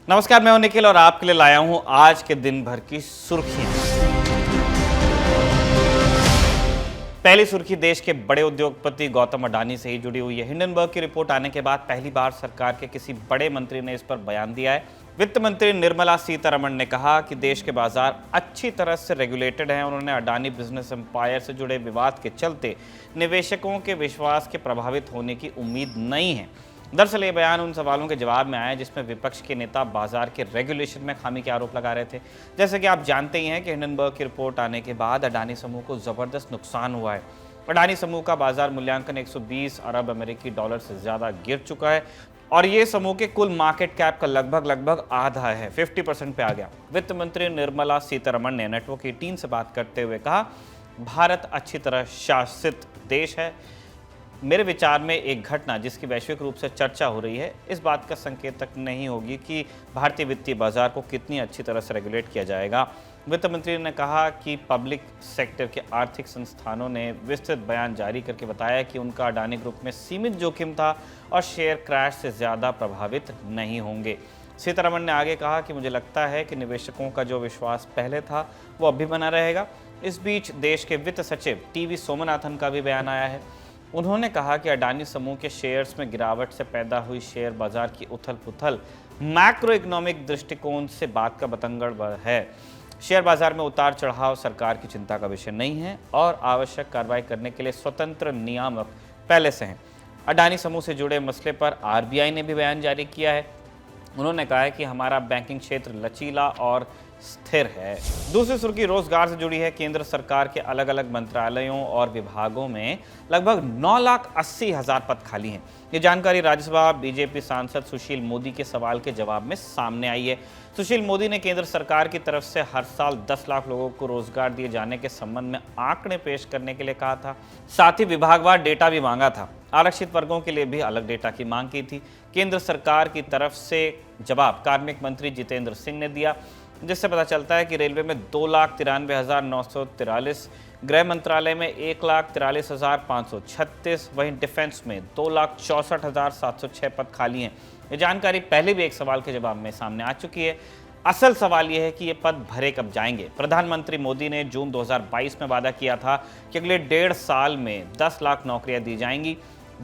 नमस्कार, मैं हूं निखिल और आपके लिए लाया हूं आज के दिन भर की सुर्खियां। पहली सुर्खी देश के बड़े उद्योगपति गौतम अडानी से ही जुड़ी हुई है। हिंडनबर्ग की रिपोर्ट आने के बाद पहली बार सरकार के किसी बड़े मंत्री ने इस पर बयान दिया है। वित्त मंत्री निर्मला सीतारमण ने कहा कि देश के बाजार अच्छी तरह से रेगुलेटेड हैं। उन्होंने अडानी बिजनेस एम्पायर से जुड़े विवाद के चलते निवेशकों के विश्वास के प्रभावित होने की उम्मीद नहीं है। दरअसल ये बयान उन सवालों के जवाब में आया जिसमें विपक्ष के नेता बाजार के रेगुलेशन में खामी के आरोप लगा रहे थे। जैसे कि आप जानते ही हैं कि हिंडनबर्ग की रिपोर्ट आने के बाद अडानी समूह को जबरदस्त नुकसान हुआ है। अडानी समूह का बाजार मूल्यांकन 120 अरब अमेरिकी डॉलर से ज्यादा गिर चुका है और ये समूह के कुल मार्केट कैप का लगभग आधा है, 50% पे आ गया। वित्त मंत्री निर्मला सीतारमण ने नेटवर्क 18 से बात करते हुए कहा, भारत अच्छी तरह शासित देश है। मेरे विचार में एक घटना जिसकी वैश्विक रूप से चर्चा हो रही है इस बात का संकेतक नहीं होगी कि भारतीय वित्तीय बाजार को कितनी अच्छी तरह से रेगुलेट किया जाएगा। वित्त मंत्री ने कहा कि पब्लिक सेक्टर के आर्थिक संस्थानों ने विस्तृत बयान जारी करके बताया कि उनका अडानी ग्रुप में सीमित जोखिम था और शेयर क्रैश से ज़्यादा प्रभावित नहीं होंगे। सीतारमण ने आगे कहा कि मुझे लगता है कि निवेशकों का जो विश्वास पहले था वो अब भी बना रहेगा। इस बीच देश के वित्त सचिव टीवी सोमनाथन का भी बयान आया है। उन्होंने कहा कि अडानी समूह के शेयर्स में गिरावट से पैदा हुई शेयर बाजार की उथल-पुथल मैक्रो इकोनॉमिक दृष्टिकोण से बात का बतंगड़ है। शेयर बाजार में उतार चढ़ाव सरकार की चिंता का विषय नहीं है और आवश्यक कार्रवाई करने के लिए स्वतंत्र नियामक पहले से हैं। अडानी समूह से जुड़े मसले पर आरबीआई ने भी बयान जारी किया है। उन्होंने कहा है कि हमारा बैंकिंग क्षेत्र लचीला और स्थिर है। दूसरी सुर्खी रोजगार से जुड़ी है। केंद्र सरकार के अलग अलग मंत्रालयों और विभागों में लगभग 9,80,000 पद खाली हैं। ये जानकारी राज्यसभा बीजेपी सांसद सुशील मोदी के सवाल के जवाब में सामने आई है। सुशील मोदी ने केंद्र सरकार की तरफ से हर साल 10 लाख लोगों को रोजगार दिए जाने के संबंध में आंकड़े पेश करने के लिए कहा था। साथ ही विभागवार डेटा भी मांगा था। आरक्षित वर्गों के लिए भी अलग डेटा की मांग की थी। केंद्र सरकार की तरफ से जवाब कार्मिक मंत्री जितेंद्र सिंह ने दिया, जिससे पता चलता है कि रेलवे में 2,93,943, गृह मंत्रालय में 1,43,536, वहीं डिफेंस में 2,64,706 पद खाली हैं। ये जानकारी पहले भी एक सवाल के जवाब में सामने आ चुकी है। असल सवाल यह है कि ये पद भरे कब जाएंगे। प्रधानमंत्री मोदी ने जून 2022 में वादा किया था कि अगले 1.5 साल में 10 लाख नौकरियां दी जाएंगी।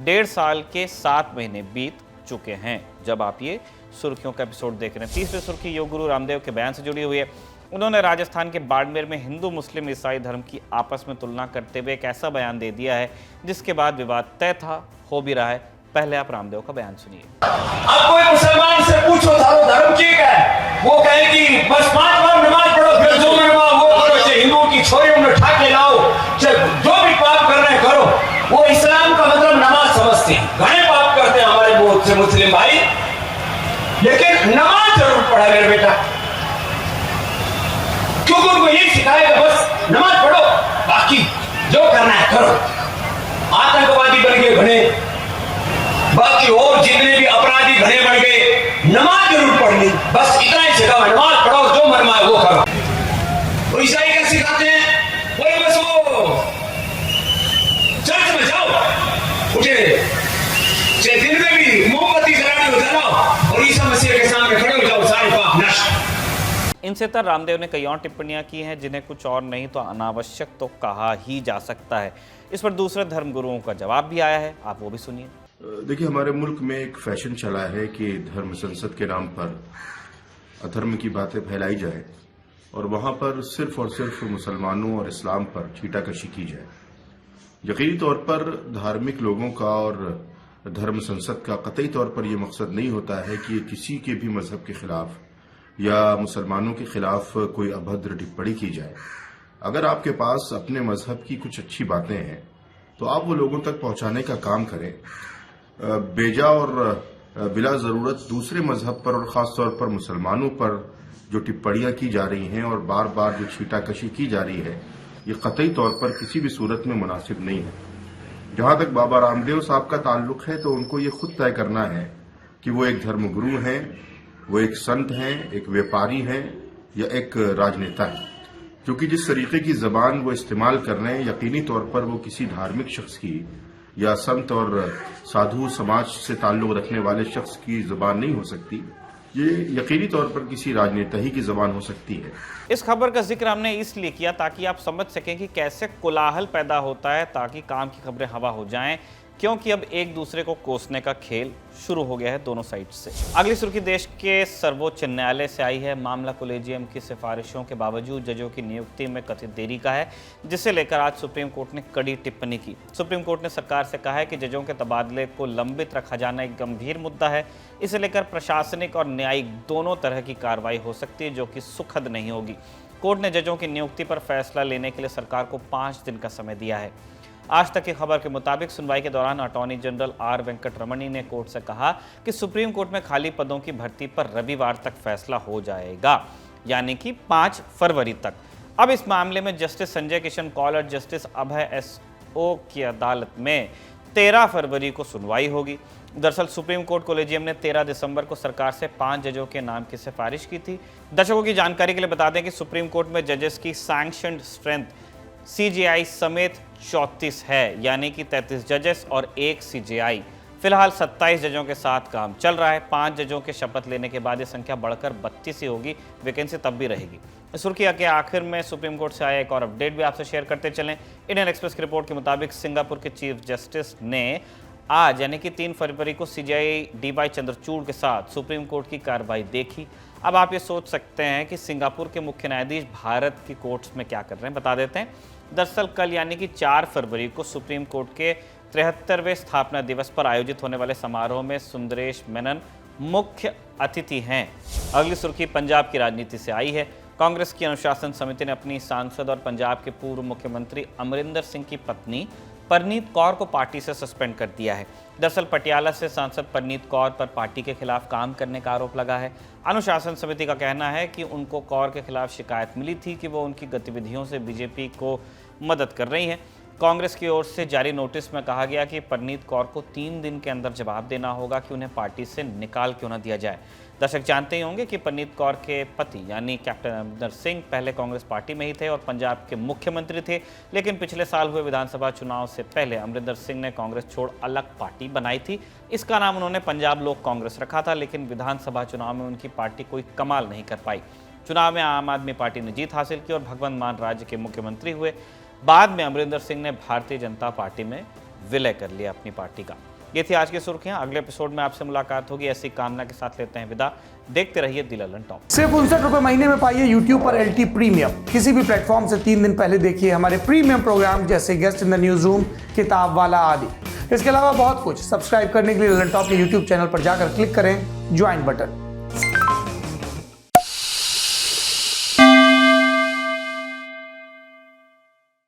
1.5 साल के 7 महीने बीत चुके हैं जब आप ये सुर्खियों का एपिसोड देख रहे हैं। तीसरी सुर्खी योग गुरु रामदेव के बयान से जुड़ी हुई है। उन्होंने राजस्थान के बाड़मेर में हिंदू मुस्लिम ईसाई धर्म की आपस में तुलना करते हुए एक ऐसा बयान दे दिया है जिसके बाद विवाद तय था, हो भी रहा है। पहले आप रामदेव का बयान सुनिए। अब कोई मुसलमान से पूछो थारो धर्म ठीक है, वो कहे कि बस 5 बार नमाज पढ़ो, फिर जो नमाज वो करो, चाहे हिंदू की छोरियों में उठा के लाओ, चाहे जो भी पाप कर रहे हैं करो। वो इस्लाम का मतलब नमाज समझते हैं। घने पाप करते हैं हमारे बहुत से मुस्लिम भाई, लेकिन नमाज जरूर पढ़ा मेरे बेटा, क्योंकि उनको ये सिखाएगा बस नमाज पढ़ो, बाकी जो करना है करो। आतंकवादी बन गए घने, बाकी और जितने भी अपराधी घने बन गए, नमाज जरूर पढ़नी, बस इतना ही सिखाओ, नमाज पढ़ो, जो मन में वो करो। तो ईसाई क्या सिखाते हैं, बोले बस वो चर्च में जाओ, उठे चाहे दिन में भी मोमबत्ती जलाने हो जलाओ और ईसा मसीह के सामने खड़े हो जाओ, सारे पाप नष्ट। इनसे तर रामदेव ने कई और टिप्पणियां की हैं जिन्हें कुछ और नहीं तो अनावश्यक तो कहा ही जा सकता है। इस पर दूसरे धर्म गुरुओं का जवाब भी आया है, आप वो भी सुनिए। देखिए, हमारे मुल्क में एक फैशन चला है कि धर्म संसद के नाम पर अधर्म की बातें फैलाई जाए और वहां पर सिर्फ और सिर्फ मुसलमानों और इस्लाम पर छीटाकशी की जाए। यकीनी तौर पर धार्मिक लोगों का और धर्म संसद का कतई तौर पर यह मकसद नहीं होता है कि किसी के भी मजहब के खिलाफ या मुसलमानों के खिलाफ कोई अभद्र टिप्पणी की जाए। अगर आपके पास अपने मजहब की कुछ अच्छी बातें हैं तो आप वो लोगों तक पहुंचाने का काम करें। बेजा और बिला जरूरत दूसरे मजहब पर और खास तौर पर मुसलमानों पर जो टिप्पणियां की जा रही हैं और बार बार जो छीटाकशी की जा रही है, ये कतई तौर पर किसी भी सूरत में मुनासिब नहीं है। जहां तक बाबा रामदेव साहब का ताल्लुक है तो उनको ये खुद तय करना है कि वो एक धर्मगुरु हैं, वो एक संत हैं, एक व्यापारी हैं या एक राजनेता हैं। क्योंकि जिस तरीके की जबान वो इस्तेमाल कर रहे हैं, यकीनी तौर पर वो किसी धार्मिक शख्स की या संत और साधु समाज से ताल्लुक रखने वाले शख्स की जुबान नहीं हो सकती। ये यकीनी तौर पर किसी राजनेता ही की जबान हो सकती है। इस खबर का जिक्र हमने इसलिए किया ताकि आप समझ सकें कि कैसे कोलाहल पैदा होता है, ताकि काम की खबरें हवा हो जाएं, क्योंकि अब एक दूसरे को कोसने का खेल शुरू हो गया है दोनों साइड से। अगली सुर्खी देश के सर्वोच्च न्यायालय से आई है। मामला कॉलेजियम की सिफारिशों के बावजूद जजों की नियुक्ति में कथित देरी का है, जिसे लेकर आज सुप्रीम कोर्ट ने कड़ी टिप्पणी की। सुप्रीम कोर्ट ने सरकार से कहा है कि जजों के तबादले को लंबित रखा जाना एक गंभीर मुद्दा है। इसे लेकर प्रशासनिक और न्यायिक दोनों तरह की कार्रवाई हो सकती है, जो कि सुखद नहीं होगी। कोर्ट ने जजों की नियुक्ति पर फैसला लेने के लिए सरकार को 5 दिन का समय दिया है। आज तक की खबर के मुताबिक सुनवाई के दौरान अटॉर्नी जनरल आर वेंकटरमणी ने कोर्ट से कहा कि सुप्रीम कोर्ट में खाली पदों की भर्ती पर रविवार तक फैसला हो जाएगा, यानी कि 5 फरवरी तक। अब इस मामले में जस्टिस संजय किशन कौल और जस्टिस अभय एसओ की अदालत में 13 फरवरी को सुनवाई होगी। दरअसल सुप्रीम कोर्ट कॉलेजियम ने 13 दिसंबर को सरकार से 5 जजों के नाम की सिफारिश की थी। दर्शकों की जानकारी के लिए बता दें कि सुप्रीम कोर्ट में जजेस की सैंक्शनड स्ट्रेंथ CJI समेत 34 है, यानी कि 33 जजेस और 1 CJI। फिलहाल 27 जजों के साथ काम चल रहा है। 5 जजों के शपथ लेने के बाद ये संख्या बढ़कर 32 ही होगी। वैकेंसी तब भी रहेगी। सुर्खियां के आखिर में सुप्रीम कोर्ट से आया एक और अपडेट भी आपसे शेयर करते चलें। इंडियन एक्सप्रेस की रिपोर्ट के मुताबिक सिंगापुर के चीफ जस्टिस ने आज यानी कि 3 फरवरी को CJI DY चंद्रचूड़ के साथ सुप्रीम कोर्ट की कार्रवाई देखी। अब आप ये सोच सकते हैं कि सिंगापुर के मुख्य न्यायाधीश भारत की कोर्ट्स में क्या कर रहे हैं, बता देते हैं। दरअसल कल यानी कि 4 फरवरी को सुप्रीम कोर्ट के 73वें स्थापना दिवस पर आयोजित होने वाले समारोह में सुंदरेश मेनन मुख्य अतिथि हैं। अगली सुर्खी पंजाब की राजनीति से आई है। कांग्रेस की अनुशासन समिति ने अपनी सांसद और पंजाब के पूर्व मुख्यमंत्री अमरिंदर सिंह की पत्नी परनीत कौर को पार्टी से सस्पेंड कर दिया है। दरअसल पटियाला से सांसद परनीत कौर पर पार्टी के खिलाफ काम करने का आरोप लगा है। अनुशासन समिति का कहना है कि उनको कौर के खिलाफ शिकायत मिली थी कि वो उनकी गतिविधियों से बीजेपी को मदद कर रही हैं। कांग्रेस की ओर से जारी नोटिस में कहा गया कि परनीत कौर को 3 दिन के अंदर जवाब देना होगा कि उन्हें पार्टी से निकाल क्यों न दिया जाए। दर्शक जानते ही होंगे कि परनीत कौर के पति यानी कैप्टन अमरिंदर सिंह पहले कांग्रेस पार्टी में ही थे और पंजाब के मुख्यमंत्री थे, लेकिन पिछले साल हुए विधानसभा चुनाव से पहले अमरिंदर सिंह ने कांग्रेस छोड़ अलग पार्टी बनाई थी। इसका नाम उन्होंने पंजाब लोक कांग्रेस रखा था, लेकिन विधानसभा चुनाव में उनकी पार्टी कोई कमाल नहीं कर पाई। चुनाव में आम आदमी पार्टी ने जीत हासिल की और भगवंत मान राज्य के मुख्यमंत्री हुए। बाद में अमरिंदर सिंह ने भारतीय जनता पार्टी में विलय कर लिया अपनी पार्टी का। ये थी आज की सुर्खियां। अगले एपिसोड में आपसे मुलाकात होगी, ऐसी कामना के साथ लेते हैं विदा। देखते रहिए दिल ललन टॉप। सिर्फ 59 रुपए महीने में पाइए YouTube पर LT प्रीमियम। किसी भी प्लेटफॉर्म से 3 दिन पहले देखिए हमारे प्रीमियम प्रोग्राम जैसे guest in the news room, किताब वाला आदि। इसके अलावा बहुत कुछ। सब्सक्राइब करने के लिए ललन टॉप के YouTube चैनल पर जाकर क्लिक करें ज्वाइन बटन।